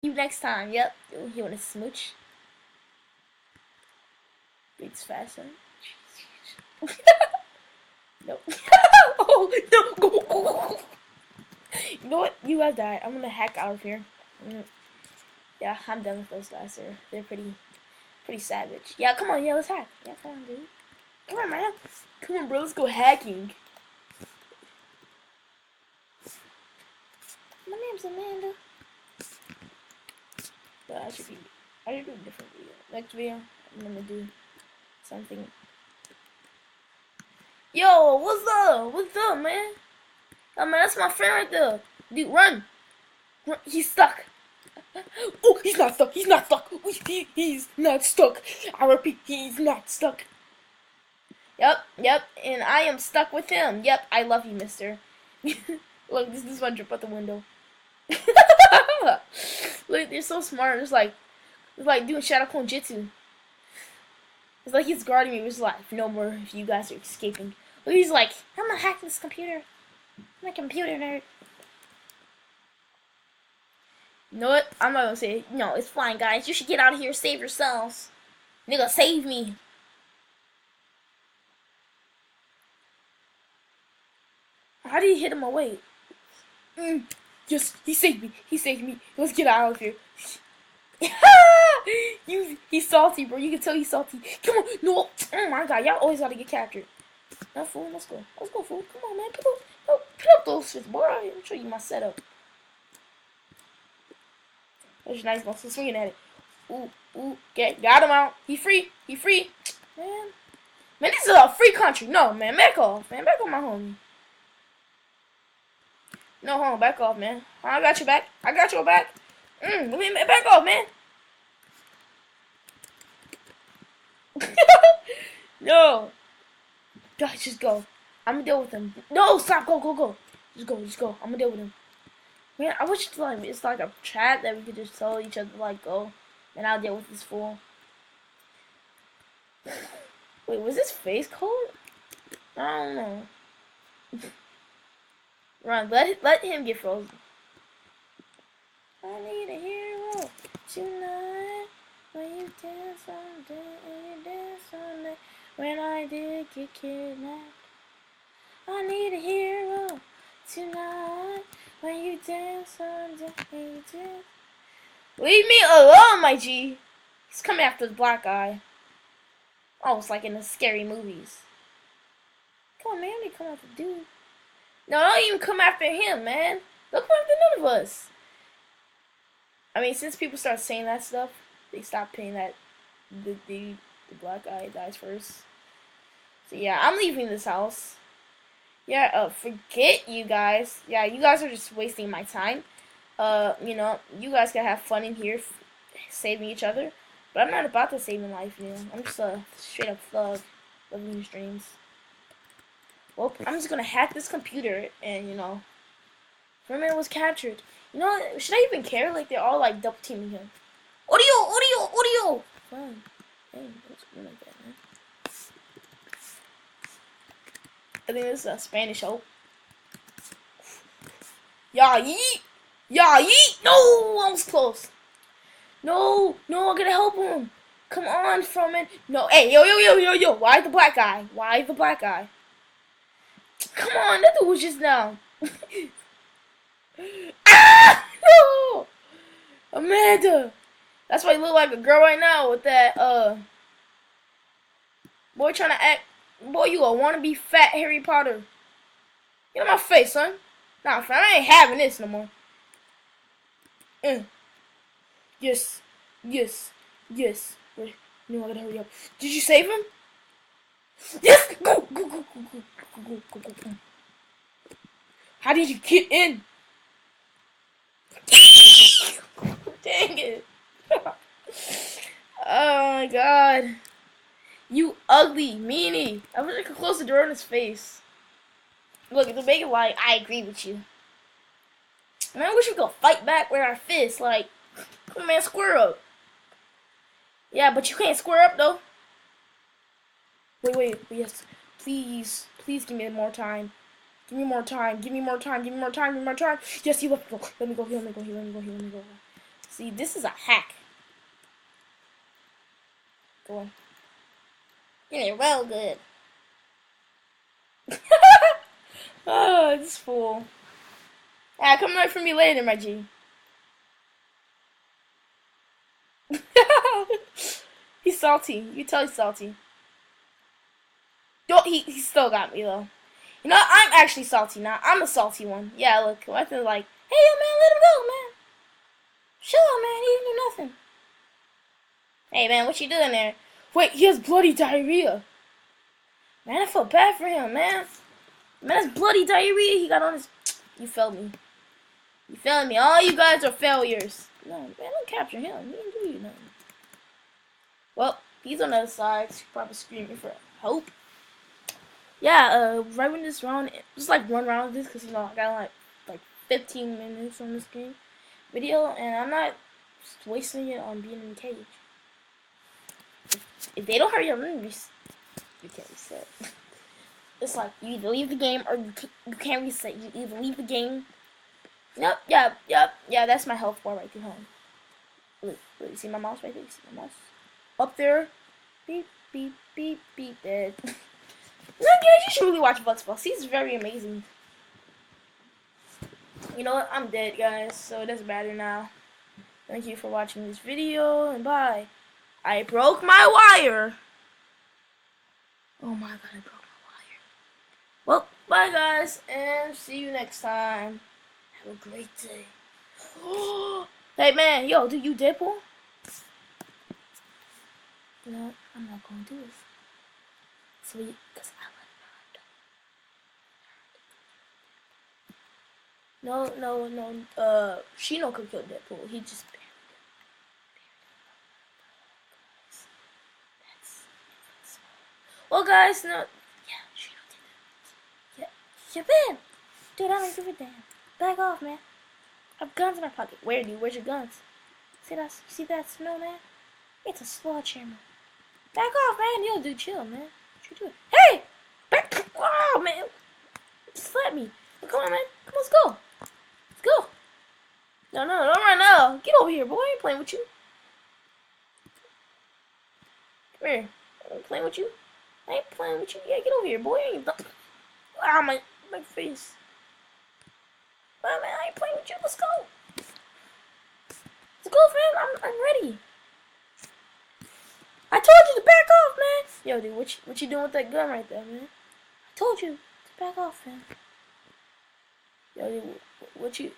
You next time. Yep. You want to smooch? It's faster. Nope. Oh no! You know what? You guys died. I'm gonna hack out of here. Mm, yeah, I'm done with those guys. They're pretty savage. Yeah, come on. Yeah, let's hack. Yeah, come on, dude. Come on, man. Come on, bro. Let's go hacking. My name's Amanda. But I should do a different video. Next video, I'm gonna do something. Yo, what's up? What's up, man? Oh man, that's my friend right there. Dude, run! Run. He's stuck. Oh, he's not stuck. He's not stuck. He's not stuck. I repeat, he's not stuck. Yep. And I am stuck with him. Yep, I love you, mister. Look, this one drip out the window. Look, they're so smart. It's like doing Shadow Clone Jitsu. It's like he's guarding me with his life. No more if you guys are escaping. But he's like, I'm not hacking this computer. I'm a computer nerd. You know what? I'm not gonna say it. No, it's fine, guys. You should get out of here. Save yourselves. Nigga, save me. How did he hit him away? Yes, he saved me. He saved me. Let's get out of here. He's salty, bro. You can tell he's salty. Come on, no. Oh my god, y'all always gotta get captured. No, fool. Let's go, fool. Come on, man. Put up those fists, boy. I'll show you my setup. That's nice. Go swinging at it. Ooh. Got him out. He free. Man, this is a free country. No, man. Back off, man. Back on my homie. No, home. Back off, man. I got your back. I got your back. Back off, man. No. Guys, just go. I'm gonna deal with him. No, stop. Go. Just go. I'm gonna deal with him. Man, I wish it's like a chat that we could just tell each other like go, and I'll deal with this fool. Wait, was his face cold? I don't know. Run, let him get frozen. I need a hero tonight. When you dance all day and you dance all night. When I did get kidnapped. I need a hero tonight. When you dance all day and you dance. Leave me alone, my G. He's coming after the black guy. Oh, it's like in the scary movies. Come on, man. They come after the dude. No, don't even come after him, man. Don't come after none of us. I mean, since people start saying that stuff, they stop paying that the black guy dies first. So yeah, I'm leaving this house. Yeah, forget you guys. Yeah, you guys are just wasting my time. You know, you guys can have fun in here, saving each other. But I'm not about to save my life, you know. I'm just a straight up thug, living these dreams. Well, I'm just gonna hack this computer, and you know, Furman was captured. You know, should I even care? Like they're all like double teaming him. Audio. Fine. Hey, what's going like that, man? I think this is a Spanish hope. Yeah, yeet. No, I was close. No, I gotta help him. Come on, Furman. No, hey, yo. Why the black guy? Come on, that dude was just down. Ah! No! Amanda! That's why you look like a girl right now with that, boy trying to act. Boy, you a wannabe fat Harry Potter. Get on my face, son. Nah, fam, I ain't having this no more. Yes. Wait, no, I gotta hurry up. Did you save him? Yes! Go. How did you get in? Dang it. Oh my god. You ugly meanie. I wish I could close the door on his face. Look, to make it like, I agree with you. Man, I wish we could fight back with our fists. Like, come on, man, square up. Yeah, but you can't square up, though. Wait. Yes. Please give me more time. Give me more time. Yes, you let me go. Let me go. See, this is a hack. Go on. You're well good. Oh, this fool. Ah, come right for me later, my G. He's salty. You tell he's salty. Don't he still got me though. You know, I'm actually salty now. I'm a salty one. Yeah, look, I feel like, hey, yo, man, let him go, man. Chill out, man. He didn't do nothing. Hey, man, what you doing there? Wait, he has bloody diarrhea. Man, I feel bad for him, man. Man, that's bloody diarrhea he got on his... You failed me. You failed me. All you guys are failures. No, man, don't capture him. He didn't do you nothing. Well, he's on the other side. He's probably screaming for help. Yeah, right when this round, just like one round of this, because, you know, I got like 15 minutes on this game video, and I'm not just wasting it on being in the cage. If they don't hurry up, you can't reset. It's like, you either leave the game, or you can't reset. You either leave the game. Yep, yeah, that's my health bar right behind. Look, you see my mouse right there? You see my mouse? Up there. Beep, beep, beep, beep, dead. No, guys, you should really watch Bugs Boss. He's very amazing. You know what? I'm dead, guys, so it doesn't matter now. Thank you for watching this video, and bye. I broke my wire. Oh my god, I broke my wire. Well, bye, guys, and see you next time. Have a great day. Hey, man, yo, do you Deadpool? You know what? I'm not going to do this. Sweet, because I like no. Shino could kill Deadpool. He just barely did. Well, guys, no. Yeah, Shino did that. Yeah, man. Dude, I don't give a damn. Back off, man. I have guns in my pocket. Where, dude? Where's your guns? See that? You see that snow, man? It's a sledgehammer. Back off, man. Yo, dude, chill, man. What you doing? Hey! Back! Wow, man. Just let me. Come on, man. Come on, let's go. Let's go. No, don't run now. Get over here, boy. I ain't playing with you. Come here. I ain't playing with you. I ain't playing with you. Yeah, get over here, boy. I ain't... Ah, my face. Well, man, I ain't playing with you. Let's go. Let's go, fam. I'm ready. I told you to back off, man. Yo, dude, what you doing with that gun right there, man? I told you to back off, fam. Yo, dude, what you